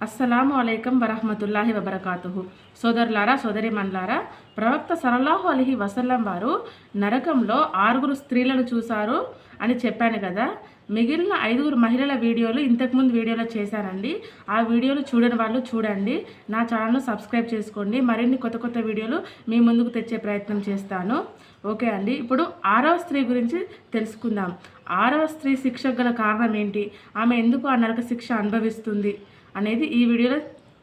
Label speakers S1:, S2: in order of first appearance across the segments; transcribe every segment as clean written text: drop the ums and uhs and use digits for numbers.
S1: అస్సలాము అలైకం వరహమతుల్లాహి వబర్కాతుహు. సోదరులారా, సోదరిమణులారా, ప్రవక్త సల్లల్లాహు అలైహి వసల్లం వారు నరకంలో 6 స్త్రీలను చూశారు అని చెప్పాను కదా. మిగిలిన 5 మహిళల వీడియోలు ఇంతకుముందు వీడియోలో చేశానండి. ఆ వీడియోలు చూడని వాళ్ళు చూడండి. నా ఛానల్ను సబ్స్క్రైబ్ చేసుకోండి. మరిన్ని కొత్త కొత్త వీడియోలు మీ ముందుకు తెచ్చే ప్రయత్నం చేస్తాను. ఓకే అండి. ఇప్పుడు 6వ స్త్రీ గురించి తెలుసుకుందాం. 6వ స్త్రీ శిక్షకు గల కారణం ఏంటి, ఆమె ఎందుకు ఆ నరక శిక్ష అనుభవిస్తుంది అనేది ఈ వీడియోలో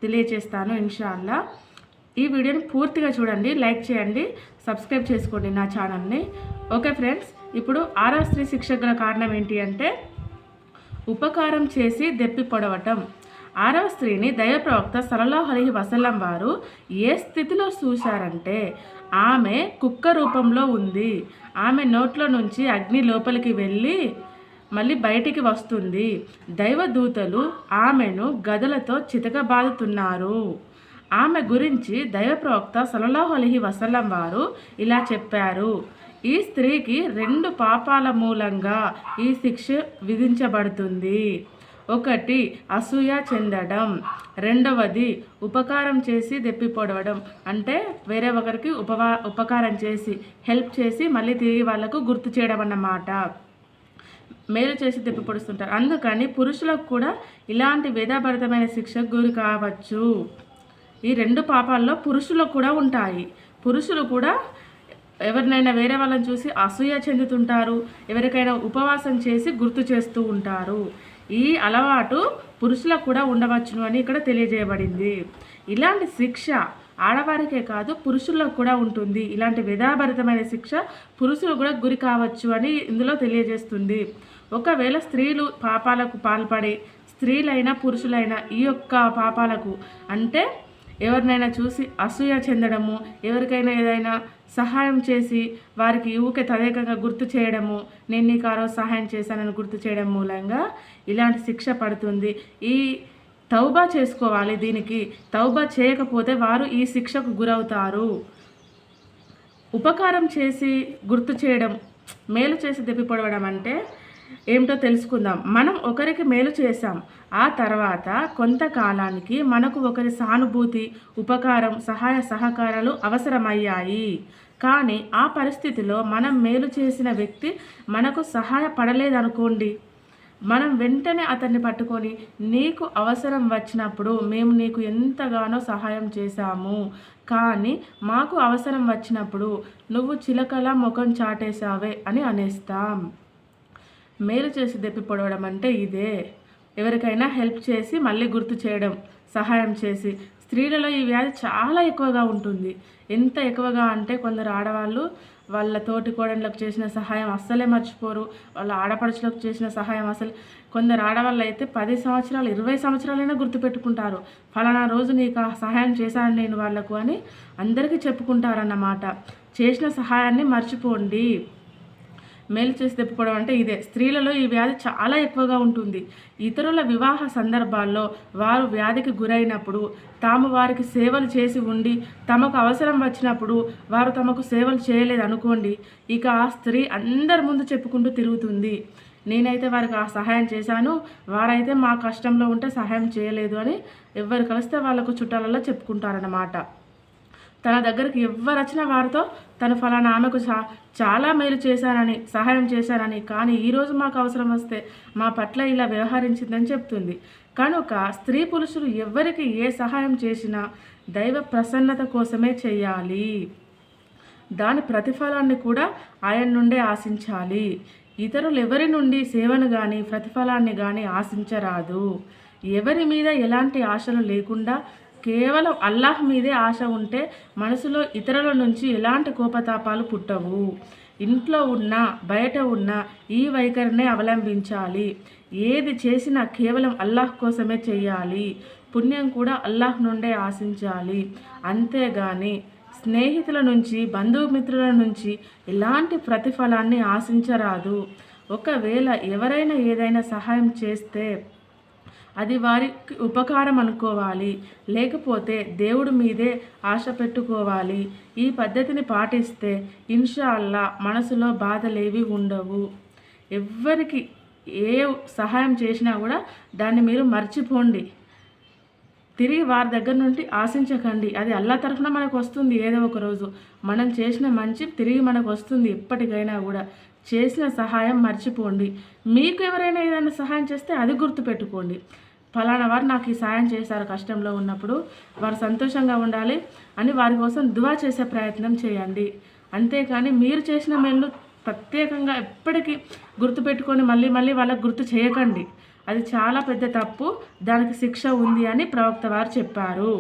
S1: తెలియజేస్తాను ఇన్షాల్లా. ఈ వీడియోని పూర్తిగా చూడండి, లైక్ చేయండి, సబ్స్క్రైబ్ చేసుకోండి నా ఛానల్ని. ఓకే ఫ్రెండ్స్, ఇప్పుడు 6వ స్త్రీ శిక్షకు గల కారణం ఏంటి అంటే ఉపకారం చేసి దెప్పి పొడవటం. 6వ స్త్రీని దైవ ప్రవక్త సల్లల్లాహు అలైహి వసల్లం వారు ఏ స్థితిలో చూశారంటే ఆమె కుక్క రూపంలో ఉంది. ఆమె నోట్లో నుంచి అగ్ని లోపలికి వెళ్ళి మళ్ళీ బయటికి వస్తుంది. దైవదూతలు ఆమెను గదలతో చితకబాదుతున్నారు. ఆమె గురించి దైవ ప్రవక్త సల్లల్లాహు అలైహి వసల్లం వారు ఇలా చెప్పారు: ఈ స్త్రీకి 2 పాపాల మూలంగా ఈ శిక్ష విధించబడుతుంది. 1 అసూయ చెందడం, 2వది ఉపకారం చేసి దెప్పి పొడవడం. అంటే వేరే ఒకరికి ఉపకారం చేసి హెల్ప్ చేసి మళ్ళీ తిరిగి వాళ్ళకు గుర్తు చేయడం అన్నమాట. మేలు చేసి దెప్పి పొడుస్తుంటారు. అందుకని పురుషులకు కూడా ఇలాంటి వేదాభరితమైన శిక్షకు గురి కావచ్చు. ఈ 2 పాపాల్లో పురుషులకు కూడా ఉంటాయి. పురుషులు కూడా ఎవరినైనా వేరే వాళ్ళని చూసి అసూయ చెందుతుంటారు, ఎవరికైనా ఉపవాసం చేసి గుర్తు చేస్తూ ఉంటారు. ఈ అలవాటు పురుషులకు కూడా ఉండవచ్చును అని ఇక్కడ తెలియజేయబడింది. ఇలాంటి శిక్ష ఆడవారికే కాదు పురుషులకు కూడా ఉంటుంది. ఇలాంటి వేదాభరితమైన శిక్ష పురుషులు కూడా గురి కావచ్చు అని ఇందులో తెలియజేస్తుంది. ఒకవేళ స్త్రీలు పాపాలకు పాల్పడి, స్త్రీలైనా పురుషులైనా ఈ యొక్క పాపాలకు అంటే ఎవరినైనా చూసి అసూయ చెందడము, ఎవరికైనా ఏదైనా సహాయం చేసి వారికి ఊకే తదేకంగా గుర్తు చేయడము, నేను నీకు ఆ రోజు సహాయం చేశానని గుర్తు చేయడం మూలంగా ఇలాంటి శిక్ష పడుతుంది. ఈ తౌబా చేసుకోవాలి. దీనికి తౌబా చేయకపోతే వారు ఈ శిక్షకు గురవుతారు. ఉపకారం చేసి గుర్తు చేయడం, మేలు చేసి దెప్పిపొడవడం అంటే ఏమిటో తెలుసుకుందాం. మనం ఒకరికి మేలు చేశాం, ఆ తర్వాత కొంతకాలానికి మనకు ఒకరి సానుభూతి, ఉపకారం, సహాయ సహకారాలు అవసరమయ్యాయి. కానీ ఆ పరిస్థితిలో మనం మేలు చేసిన వ్యక్తి మనకు సహాయపడలేదనుకోండి, మనం వెంటనే అతన్ని పట్టుకొని నీకు అవసరం వచ్చినప్పుడు మేము నీకు ఎంతగానో సహాయం చేశాము, కానీ మాకు అవసరం వచ్చినప్పుడు నువ్వు చిలకలా ముఖం చాటేశావే అని అనేస్తాం. మేలు చేసి దెప్పి పొడవడం అంటే ఇదే. ఎవరికైనా హెల్ప్ చేసి మళ్ళీ గుర్తు చేయడం, సహాయం చేసి. స్త్రీలలో ఈ వ్యాధి చాలా ఎక్కువగా ఉంటుంది. ఎంత ఎక్కువగా అంటే కొందరు ఆడవాళ్ళు వాళ్ళ తోటి కోడళ్ళకు చేసిన సహాయం అస్సలే మర్చిపోరు, వాళ్ళ ఆడపడుచులకు చేసిన సహాయం అసలు. కొందరు ఆడవాళ్ళు అయితే 10 సంవత్సరాలు 20 సంవత్సరాలైనా గుర్తుపెట్టుకుంటారు. ఫలానా రోజు నీకు సహాయం చేశాను నేను వాళ్లకు అని అందరికీ చెప్పుకుంటారన్నమాట. చేసిన సహాయాన్ని మర్చిపోండి. మేలు చేసి తెప్పుకోవడం అంటే ఇదే. స్త్రీలలో ఈ వ్యాధి చాలా ఎక్కువగా ఉంటుంది. ఇతరుల వివాహ సందర్భాల్లో వారు వ్యాధికి గురైనప్పుడు తాము వారికి సేవలు చేసి ఉండి తమకు అవసరం వచ్చినప్పుడు వారు తమకు సేవలు చేయలేదు అనుకోండి, ఇక ఆ స్త్రీ అందరి ముందు చెప్పుకుంటూ తిరుగుతుంది, నేనైతే వారికి ఆ సహాయం చేశాను, వారైతే మా కష్టంలో ఉంటే సహాయం చేయలేదు అని ఎవరు కలిస్తే వాళ్ళకు చుట్టాలలో చెప్పుకుంటారన్నమాట. తన దగ్గరికి ఎవరు వచ్చినా వారితో తను ఫలానా ఆమెకు చాలా మేలు చేశానని, సహాయం చేశానని, కానీ ఈరోజు మాకు అవసరం వస్తే మా పట్ల ఇలా వ్యవహరించిందని చెప్తుంది. కనుక స్త్రీ పురుషులు ఎవరికి ఏ సహాయం చేసినా దైవ ప్రసన్నత కోసమే చేయాలి. దాని ప్రతిఫలాన్ని కూడా ఆయన నుండే ఆశించాలి. ఇతరులు ఎవరి నుండి సేవను కానీ ప్రతిఫలాన్ని కానీ ఆశించరాదు. ఎవరి మీద ఎలాంటి ఆశలు లేకుండా కేవలం అల్లాహ్ మీదే ఆశ ఉంటే మనసులో ఇతరుల నుంచి ఎలాంటి కోపతాపాలు పుట్టవు. ఇంట్లో ఉన్నా బయట ఉన్నా ఈ వైఖరినే అవలంబించాలి. ఏది చేసినా కేవలం అల్లాహ్ కోసమే చేయాలి. పుణ్యం కూడా అల్లాహ్ నుండే ఆశించాలి. అంతేగాని స్నేహితుల నుంచి, బంధుమిత్రుల నుంచి ఎలాంటి ప్రతిఫలాన్ని ఆశించరాదు. ఒకవేళ ఎవరైనా ఏదైనా సహాయం చేస్తే అది వారికి ఉపకారం అనుకోవాలి, లేకపోతే దేవుడి మీదే ఆశ పెట్టుకోవాలి. ఈ పద్ధతిని పాటిస్తే ఇన్షాల్లా మనసులో బాధలేవి ఉండవు. ఎవ్వరికి ఏ సహాయం చేసినా కూడా దాన్ని మీరు మర్చిపోండి. తిరిగి వారి దగ్గర నుండి ఆశించకండి. అది అల్లా తరఫున మనకు వస్తుంది. ఏదో ఒక రోజు మనం చేసిన మంచి తిరిగి మనకు వస్తుంది. ఎప్పటికైనా కూడా చేసిన సహాయం మర్చిపోండి. మీకు ఎవరైనా ఏదైనా సహాయం చేస్తే అది గుర్తుపెట్టుకోండి. ఫలానా వారు నాకు ఈ సాయం చేశారు కష్టంలో ఉన్నప్పుడు, వారు సంతోషంగా ఉండాలి అని వారి కోసం దువా చేసే ప్రయత్నం చేయండి. అంతేకాని మీరు చేసిన మేలు ప్రత్యేకంగా ఎప్పటికీ గుర్తుపెట్టుకొని మళ్ళీ మళ్ళీ వాళ్ళకు గుర్తు చేయకండి. అది చాలా పెద్ద తప్పు. దానికి శిక్ష ఉంది అని ప్రవక్త వారు చెప్పారు.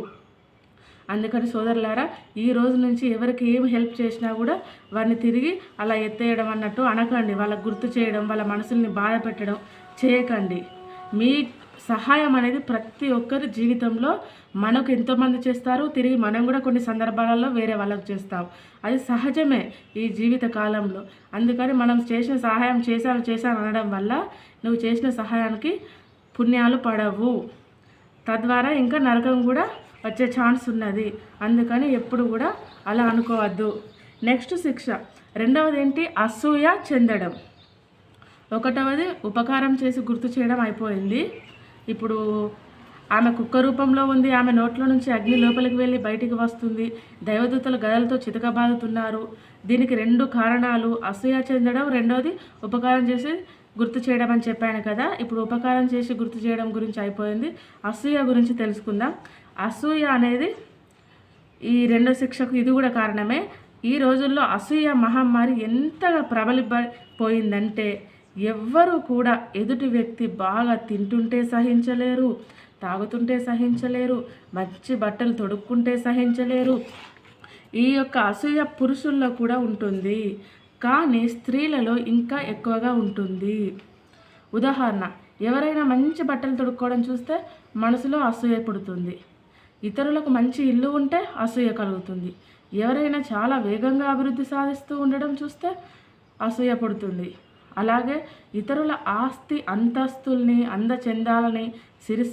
S1: అందుకని సోదరులారా, ఈ రోజు నుంచి ఎవరికి ఏం హెల్ప్ చేసినా కూడా వారిని తిరిగి అలా ఎత్తేయడం అన్నట్టు అనకండి. వాళ్ళకు గుర్తు చేయడం, వాళ్ళ మనసుల్ని బాధ పెట్టడం చేయకండి. మీ సహాయం అనేది ప్రతి ఒక్కరి జీవితంలో మనకు ఎంతోమంది చేస్తారు, తిరిగి మనం కూడా కొన్ని సందర్భాలలో వేరే వాళ్ళకు చేస్తాం. అది సహజమే ఈ జీవిత కాలంలో. అందుకని మనం చేసిన సహాయం చేశాను అనడం వల్ల నువ్వు చేసిన సహాయానికి పుణ్యాలు పడవు. తద్వారా ఇంకా నరకం కూడా వచ్చే ఛాన్స్ ఉన్నది. అందుకని ఎప్పుడు కూడా అలా అనుకోవద్దు. నెక్స్ట్ శిక్ష రెండవది ఏంటి? అసూయ చెందడం. ఒకటవది ఉపకారం చేసి గుర్తు చేయడం అయిపోయింది. ఇప్పుడు ఆమె కుక్క రూపంలో ఉంది. ఆమె నోట్లో నుంచి అగ్ని లోపలికి వెళ్ళి బయటికి వస్తుంది. దైవదూతలు గదలతో చితకబాదుతున్నారు. దీనికి 2 కారణాలు: అసూయ చెందడం, రెండోది ఉపకారం చేసి గుర్తు చేయడం అని చెప్పాను కదా. ఇప్పుడు ఉపకారం చేసి గుర్తు చేయడం గురించి అయిపోయింది. అసూయ గురించి తెలుసుకుందాం. అసూయ అనేది ఈ 2 శిక్షకు ఇది కూడా కారణమే. ఈ రోజుల్లో అసూయ మహమ్మారి ఎంతగా ప్రబలిపోయిందంటే ఎవ్వరూ కూడా ఎదుటి వ్యక్తి బాగా తింటుంటే సహించలేరు, తాగుతుంటే సహించలేరు, మంచి బట్టలు తొడుక్కుంటే సహించలేరు. ఈ యొక్క అసూయ పురుషుల్లో కూడా ఉంటుంది, కానీ స్త్రీలలో ఇంకా ఎక్కువగా ఉంటుంది. ఉదాహరణ, ఎవరైనా మంచి బట్టలు తొడుక్కోవడం చూస్తే మనసులో అసూయ పుడుతుంది. ఇతరులకు మంచి ఇల్లు ఉంటే అసూయ కలుగుతుంది. ఎవరైనా చాలా వేగంగా అభివృద్ధి సాధిస్తూ ఉండడం చూస్తే అసూయ పుడుతుంది. అలాగే ఇతరుల ఆస్తి అంతస్తుల్ని, అందచందాలని, సిరి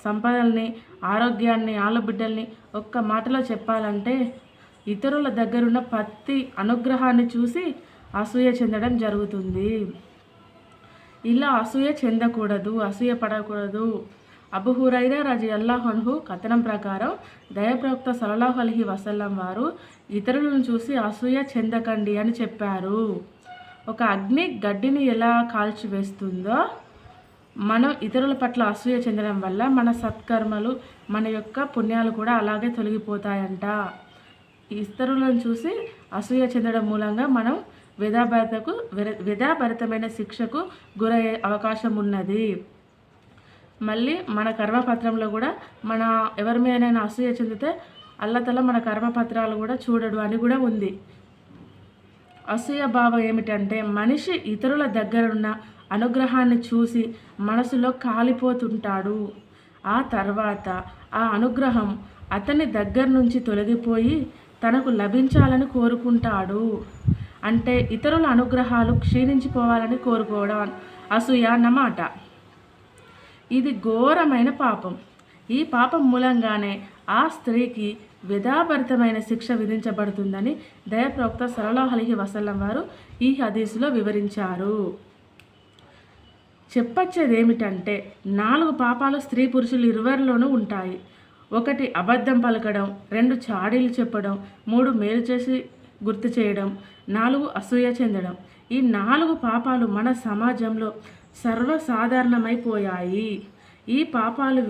S1: సంపదల్ని, ఆరోగ్యాన్ని, ఆలుబిడ్డల్ని ఒక్క మాటలో చెప్పాలంటే ఇతరుల దగ్గరున్న ప్రతి అనుగ్రహాన్ని చూసి అసూయ చెందడం జరుగుతుంది. ఇలా అసూయ చెందకూడదు, అసూయ పడకూడదు. అబూ హురైరా రజియల్లాహు అన్హు కథనం ప్రకారం దైవప్రవక్త సల్లల్లాహు అలైహి వసల్లం వారు ఇతరులను చూసి అసూయ చెందకండి అని చెప్పారు. ఒక అగ్ని గడ్డిని ఎలా కాల్చివేస్తుందో మనం ఇతరుల పట్ల అసూయ చెందడం వల్ల మన సత్కర్మలు, మన యొక్క పుణ్యాలు కూడా అలాగే తొలగిపోతాయంట. ఇతరులను చూసి అసూయ చెందడం మూలంగా మనం విధాభరితమైన శిక్షకు గురయ్యే అవకాశం ఉన్నది. మళ్ళీ మన కర్మపత్రంలో కూడా మన ఎవరి మీదైనా అసూయ చెందితే అల్లాహ్ మన కర్మపత్రాలు కూడా చూడడు అని కూడా ఉంది. అసూయ భావం ఏమిటంటే మనిషి ఇతరుల దగ్గరున్న అనుగ్రహాన్ని చూసి మనసులో కాలిపోతుంటాడు. ఆ తర్వాత ఆ అనుగ్రహం అతని దగ్గర నుంచి తొలగిపోయి తనకు లభించాలని కోరుకుంటాడు. అంటే ఇతరుల అనుగ్రహాలు క్షీణించిపోవాలని కోరుకోవడం అసూయ అన్నమాట. ఇది ఘోరమైన పాపం. ఈ పాపం మూలంగానే ఆ స్త్రీకి విధాభరితమైన శిక్ష విధించబడుతుందని దైవప్రవక్త సల్లల్లాహు అలైహి వసల్లం వారు ఈ హదీసులో వివరించారు. చెప్పొచ్చేది ఏమిటంటే 4 పాపాలు స్త్రీ పురుషులు ఇరువురిలోనూ ఉంటాయి. 1 అబద్ధం పలకడం, 2 చాడీలు చెప్పడం, 3 మేలు చేసి గుర్తు చేయడం, 4 అసూయ చెందడం. ఈ 4 పాపాలు మన సమాజంలో సర్వసాధారణమైపోయాయి. ఈ పాపాలు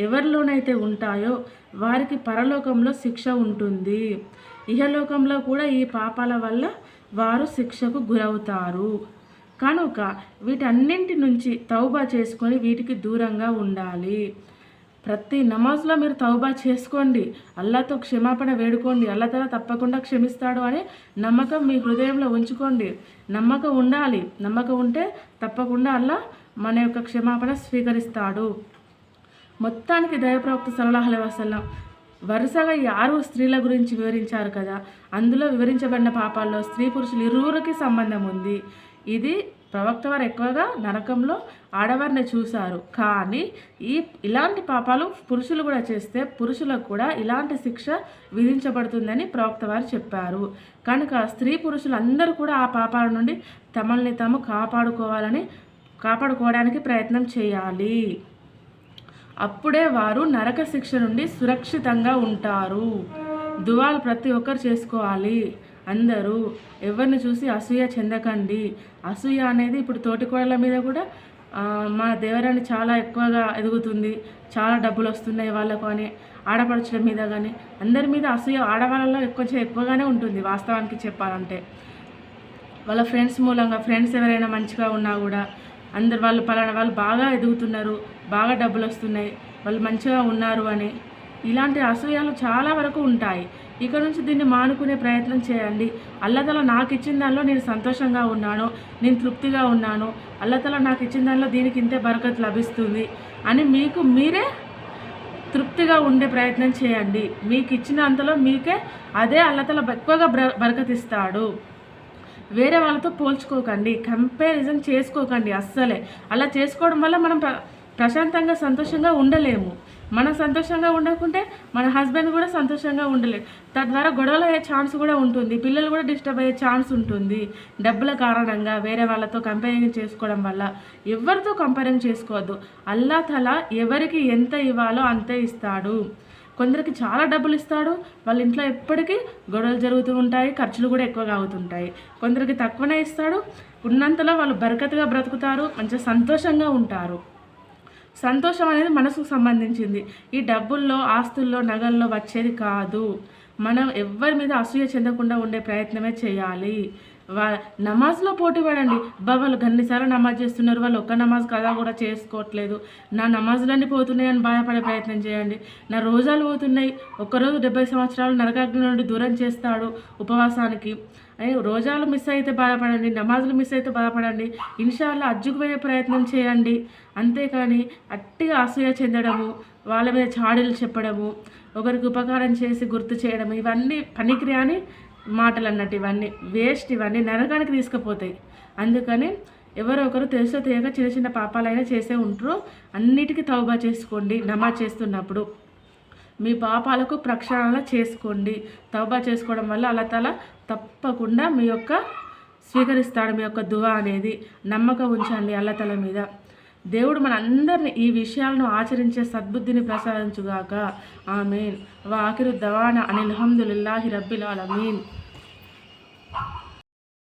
S1: ఎవరిలోనైతే ఉంటాయో వారికి పరలోకంలో శిక్ష ఉంటుంది. ఇహలోకంలో కూడా ఈ పాపాల వల్ల వారు శిక్షకు గురవుతారు. కనుక వీటన్నింటి నుంచి తౌబా చేసుకొని వీటికి దూరంగా ఉండాలి. ప్రతి నమాజ్లో మీరు తౌబా చేసుకోండి, అల్లాహ్తో క్షమాపణ వేడుకోండి. అల్లాహ్ తఆలా తప్పకుండా క్షమిస్తాడు అని నమ్మకం మీ హృదయంలో ఉంచుకోండి. నమ్మకం ఉండాలి. నమ్మకం ఉంటే తప్పకుండా అల్లాహ్ మన యొక్క క్షమాపణ స్వీకరిస్తాడు. మొత్తానికి దైవప్రవక్త సల్లల్లాహు అలైహి వసల్లం వరుసగా 6 స్త్రీల గురించి వివరించారు కదా. అందులో వివరించబడిన పాపాల్లో స్త్రీ పురుషులు ఇరువురికి సంబంధం ఉంది. ఇది ప్రవక్త వారు ఎక్కువగా నరకంలో ఆడవారిని చూశారు. కానీ ఇలాంటి పాపాలు పురుషులు కూడా చేస్తే పురుషులకు కూడా ఇలాంటి శిక్ష విధించబడుతుందని ప్రవక్త వారు చెప్పారు. కనుక స్త్రీ పురుషులు అందరూ కూడా ఆ పాపాల నుండి తమల్ని తాము కాపాడుకోవడానికి ప్రయత్నం చేయాలి. అప్పుడే వారు నరక శిక్ష నుండి సురక్షితంగా ఉంటారు. దువాలు ప్రతి ఒక్కరు చేసుకోవాలి. అందరూ ఎవరిని చూసి అసూయ చెందకండి. అసూయ అనేది ఇప్పుడు తోటికోడళ్ళ మీద కూడా మా దేవరాని చాలా ఎక్కువగా ఎదుగుతుంది, చాలా డబ్బులు వస్తున్నాయి వాళ్ళకు అని ఆడపడుచుల మీద కానీ అందరి మీద అసూయ ఆడవాళ్ళలో కొంచెం ఎక్కువగానే ఉంటుంది వాస్తవానికి చెప్పాలంటే. వాళ్ళ ఫ్రెండ్స్ మూలంగా, ఫ్రెండ్స్ ఎవరైనా మంచిగా ఉన్నా కూడా అందరు వాళ్ళు పలానా వాళ్ళు బాగా ఎదుగుతున్నారు, బాగా డబ్బులు వస్తున్నాయి, వాళ్ళు మంచిగా ఉన్నారు అని ఇలాంటి అసూయలు చాలా వరకు ఉంటాయి. ఇక నుంచి దీన్ని మానుకునే ప్రయత్నం చేయండి. అల్లతల నాకు ఇచ్చిన దానిలో నేను సంతోషంగా ఉన్నాను, నేను తృప్తిగా ఉన్నాను, అల్లతల నాకు ఇచ్చిన దానిలో దీనికి ఇంతే బరకత్ లభిస్తుంది అని మీకు మీరే తృప్తిగా ఉండే ప్రయత్నం చేయండి. మీకు ఇచ్చిన అంతలో మీకే అదే అల్లతల ఎక్కువగా బరకతిస్తాడు. వేరే వాళ్ళతో పోల్చుకోకండి, కంపారిజన్ చేసుకోకండి అస్సలే. అలా చేసుకోవడం వల్ల మనం ప్రశాంతంగా సంతోషంగా ఉండలేము. మనం సంతోషంగా ఉండకుంటే మన హస్బెండ్ కూడా సంతోషంగా ఉండలేరు. తద్వారా గొడవలు అయ్యే ఛాన్స్ కూడా ఉంటుంది, పిల్లలు కూడా డిస్టర్బ్ అయ్యే ఛాన్స్ ఉంటుంది. డబ్బుల కారణంగా వేరే వాళ్ళతో కంపేరింగ్ చేసుకోవడం వల్ల ఎవరితో కంపేరింగ్ చేసుకోవద్దు. అల్లా తఆలా ఎవరికి ఎంత ఇవ్వాలో అంతే ఇస్తాడు. కొందరికి చాలా డబ్బులు ఇస్తాడు, వాళ్ళ ఇంట్లో ఎప్పటికీ గొడవలు జరుగుతూ ఉంటాయి, ఖర్చులు కూడా ఎక్కువగా అవుతుంటాయి. కొందరికి తక్కువనే ఇస్తాడు, ఉన్నంతలో వాళ్ళు బరకతుగా బ్రతుకుతారు, మంచిగా సంతోషంగా ఉంటారు. సంతోషం అనేది మనసుకు సంబంధించింది, ఈ డబ్బుల్లో, ఆస్తుల్లో, నగల్లో వచ్చేది కాదు. మనం ఎవరి మీద అసూయ చెందకుండా ఉండే ప్రయత్నమే చేయాలి. నమాజ్లో పోటీ పడండి. వాళ్ళు గన్నిసార్లు నమాజ్ చేస్తున్నారు, వాళ్ళు ఒక్క నమాజ్ కథ కూడా చేసుకోవట్లేదు, నా నమాజులన్నీ పోతున్నాయని బాధపడే ప్రయత్నం చేయండి. నా రోజాలు పోతున్నాయి, ఒక్కరోజు 70 సంవత్సరాలు నరకాగ్ని నుండి దూరం చేస్తాడు ఉపవాసానికి. రోజాలు మిస్ అయితే బాధపడండి, నమాజులు మిస్ అయితే బాధపడండి. ఇన్షాల్లా హజ్జుకు పోయే ప్రయత్నం చేయండి. అంతేకాని అట్టిగా అసూయ చెందడము, వాళ్ళ మీద చాడీలు చెప్పడము, ఒకరికి ఉపకారం చేసి గుర్తు చేయడం, ఇవన్నీ పనికిరాని మాటలు అన్నట్టు. ఇవన్నీ వేస్ట్, ఇవన్నీ నరకానికి తీసుకుపోతాయి. అందుకని ఎవరో ఒకరు తెలుసో తెలియక చిన్న చిన్న పాపాలైనా చేసే ఉంటారు. అన్నిటికీ తౌబా చేసుకోండి. నమాజ్ చేస్తున్నప్పుడు మీ పాపాలకు ప్రక్షాళన చేసుకోండి. తౌబా చేసుకోవడం వల్ల అల్లాహ్ తఆలా తప్పకుండా మీ యొక్క స్వీకరిస్తాడు మీ యొక్క దువా అనేది. నమ్మకం ఉంచండి అల్లాహ్ తఆలా మీద. దేవుడు మన అందరినీ ఈ విషయాలను ఆచరించే సద్బుద్ధిని ప్రసాదించుగాక. ఆమీన్. వా ఆఖిరు దవానా అనిల్ హమ్దులిల్లాహి రబ్బిల్ ఆలమీన్.